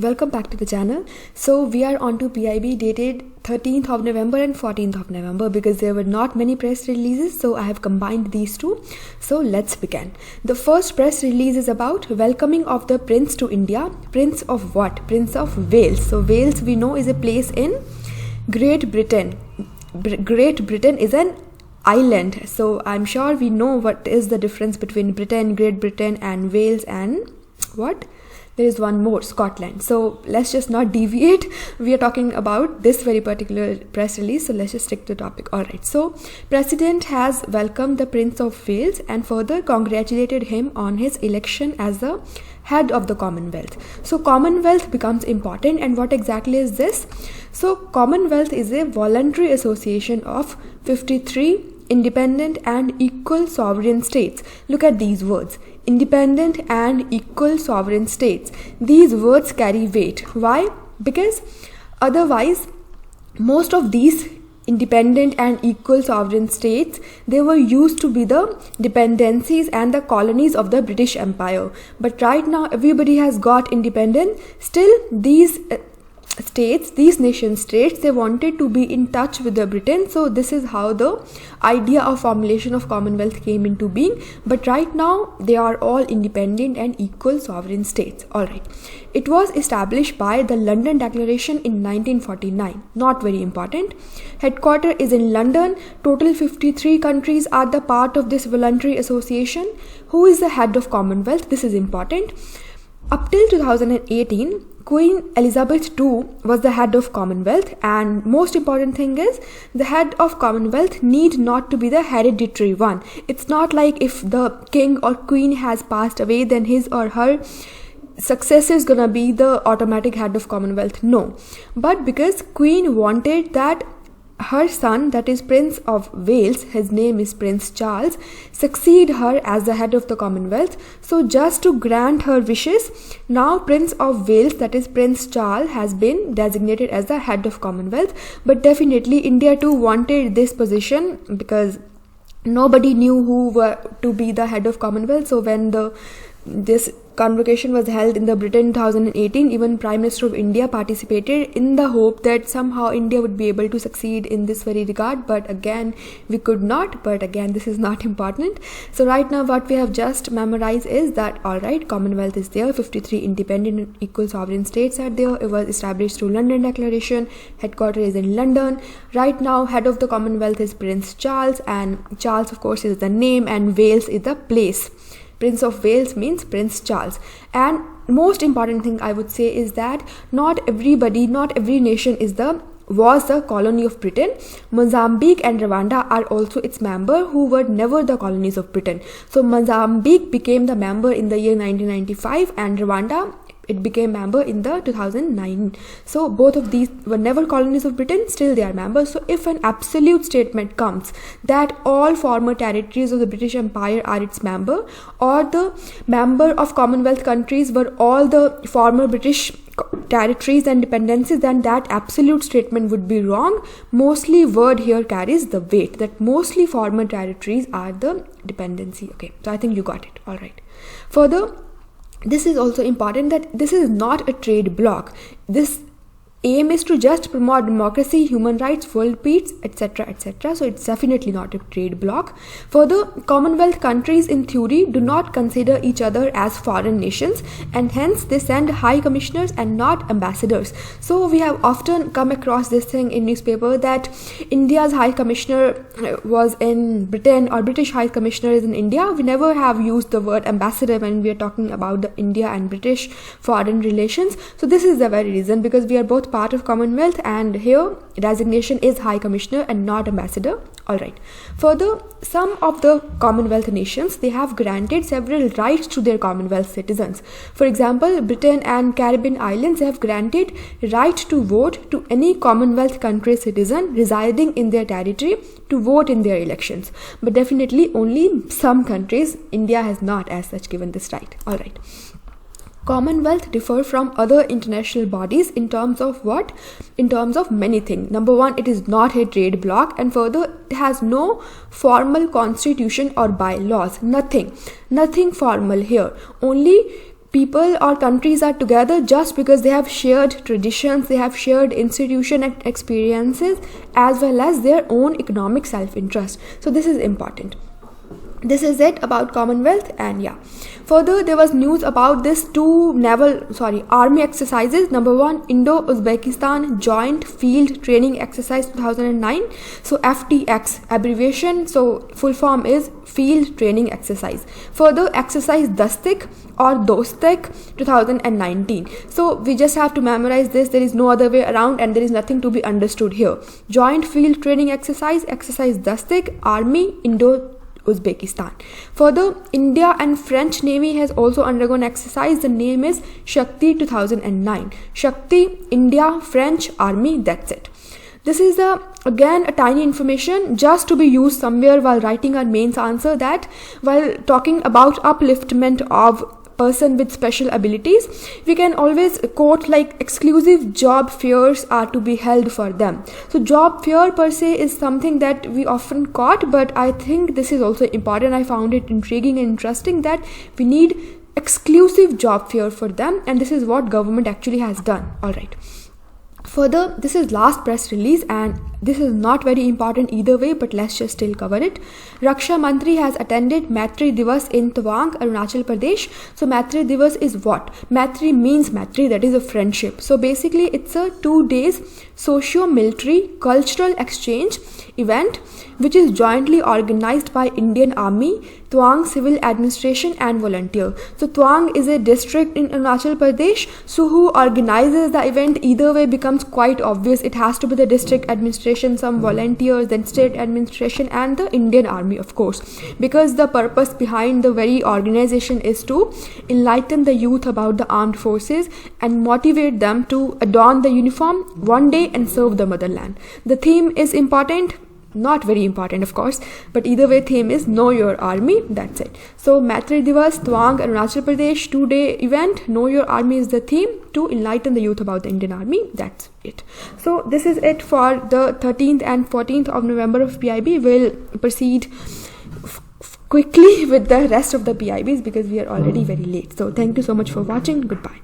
welcome back to the channel. So we are on to PIB dated 13th of November and 14th of November because there were not many press releases, so I have combined these two. So let's begin. The first press release is about welcoming of the Prince to India. Prince of what? Prince of Wales. So Wales, we know, is a place in Great Britain. Great Britain is an island, so I'm sure we know what is the difference between Britain, Great Britain and Wales and what? There is one more, Scotland. So let's just not deviate. We are talking about this very particular press release, so let's just stick to the topic. Alright, so President has welcomed the Prince of Wales and further congratulated him on his election as the head of the Commonwealth. So Commonwealth becomes important, and what exactly is this? So Commonwealth is a voluntary association of 53 independent and equal sovereign states. Look at these words: independent and equal sovereign states. These words carry weight. Why? Because otherwise most of these independent and equal sovereign states, they were used to be the dependencies and the colonies of the British Empire. But right now everybody has got independent. Still these states, these nation states, they wanted to be in touch with the Britain. So this is how the idea of formulation of Commonwealth came into being. But right now they are all independent and equal sovereign states. Alright, it was established by the London Declaration in 1949. Not very important. Headquarter is in London. Total 53 countries are the part of this voluntary association. Who is the head of Commonwealth? This is important. Up till 2018, Queen Elizabeth II was the head of Commonwealth, and most important thing is the head of Commonwealth need not to be the hereditary one. It's not like if the king or queen has passed away, then his or her successor is gonna be the automatic head of Commonwealth. No, but because Queen wanted that her son, that is Prince of Wales, his name is Prince Charles, succeed her as the head of the Commonwealth. So just to grant her wishes, now Prince of Wales, that is Prince Charles, has been designated as the head of Commonwealth. But definitely India too wanted this position because nobody knew who were to be the head of Commonwealth. So when this convocation was held in the Britain in 2018, even Prime Minister of India participated in the hope that somehow India would be able to succeed in this very regard. But again, we could not. But again, this is not important. So right now what we have just memorized is that, alright, Commonwealth is there, 53 independent and equal sovereign states are there. It was established through London Declaration. Headquarters is in London. Right now head of the Commonwealth is Prince Charles, and Charles of course is the name and Wales is the place. Prince of Wales means Prince Charles. And most important thing I would say is that not every nation was the colony of Britain. Mozambique and Rwanda are also its member, who were never the colonies of Britain. So Mozambique became the member in the year 1995, and Rwanda, it became member in the 2009. So both of these were never colonies of Britain, still they are members. So if an absolute statement comes that all former territories of the British Empire are its member, or the member of Commonwealth countries were all the former British territories and dependencies, then that absolute statement would be wrong. Mostly word here carries the weight, that mostly former territories are the dependency. Okay, so I think you got it. Alright. Further, this is also important that this is not a trade bloc. This aim is to just promote democracy, human rights, world peace, etc., etc. So it's definitely not a trade bloc. Further, Commonwealth countries in theory do not consider each other as foreign nations, and hence they send high commissioners and not ambassadors. So we have often come across this thing in newspaper that India's high commissioner was in Britain or British high commissioner is in India. We never have used the word ambassador when we are talking about the India and British foreign relations. So this is the very reason, because we are both part of Commonwealth, and here designation is High Commissioner and not ambassador. Alright. Further, some of the Commonwealth nations, they have granted several rights to their Commonwealth citizens. For example, Britain and Caribbean islands have granted right to vote to any Commonwealth country citizen residing in their territory to vote in their elections. But definitely only some countries, India has not as such given this right. Alright. Commonwealth differ from other international bodies in terms of what? In terms of many things. Number one, it is not a trade bloc, and further, it has no formal constitution or bylaws. Nothing formal here. Only people or countries are together just because they have shared traditions, they have shared institution and experiences, as well as their own economic self-interest. So this is important. This is it about Commonwealth. And yeah, further there was news about this two army exercises. Number one, Indo-Uzbekistan Joint Field Training Exercise 2009. So FTX abbreviation, so full form is Field Training Exercise. Further, exercise Dastik or Dostik 2019. So we just have to memorize this. There is no other way around, and there is nothing to be understood here. Joint Field Training Exercise, exercise Dastik, Army, Uzbekistan. Further, India and French Navy has also undergone exercise. The name is Shakti 2009. Shakti, India, French Army, that's it. This is again a tiny information just to be used somewhere while writing our mains answer, that while talking about upliftment of person with special abilities, we can always quote like exclusive job fairs are to be held for them. So job fair per se is something that we often quote, but I think this is also important. I found it intriguing and interesting that we need exclusive job fair for them, and this is what government actually has done. All right. Further, this is last press release, and this is not very important either way, but let's just still cover it. Raksha Mantri has attended Maitri Divas in Tawang, Arunachal Pradesh. So Maitri Divas is what? Maitri means Maitri, that is a friendship. So basically it's a 2 days socio-military cultural exchange event which is jointly organized by Indian Army, Tawang Civil Administration and volunteer. So Tawang is a district in Arunachal Pradesh, so who organizes the event either way becomes quite obvious. It has to be the district administration, some volunteers, then state administration and the Indian Army, of course, because the purpose behind the very organization is to enlighten the youth about the armed forces and motivate them to adorn the uniform one day and serve the motherland. The theme is important, not very important of course, but either way theme is Know Your Army, that's it. So Maitri Divas, Tawang, Arunachal Pradesh, 2-day event. Know Your Army is the theme to enlighten the youth about the Indian Army, that's it. So this is it for the 13th and 14th of November of PIB. We'll proceed quickly with the rest of the PIBs because we are already very late. So thank you so much for watching. Goodbye.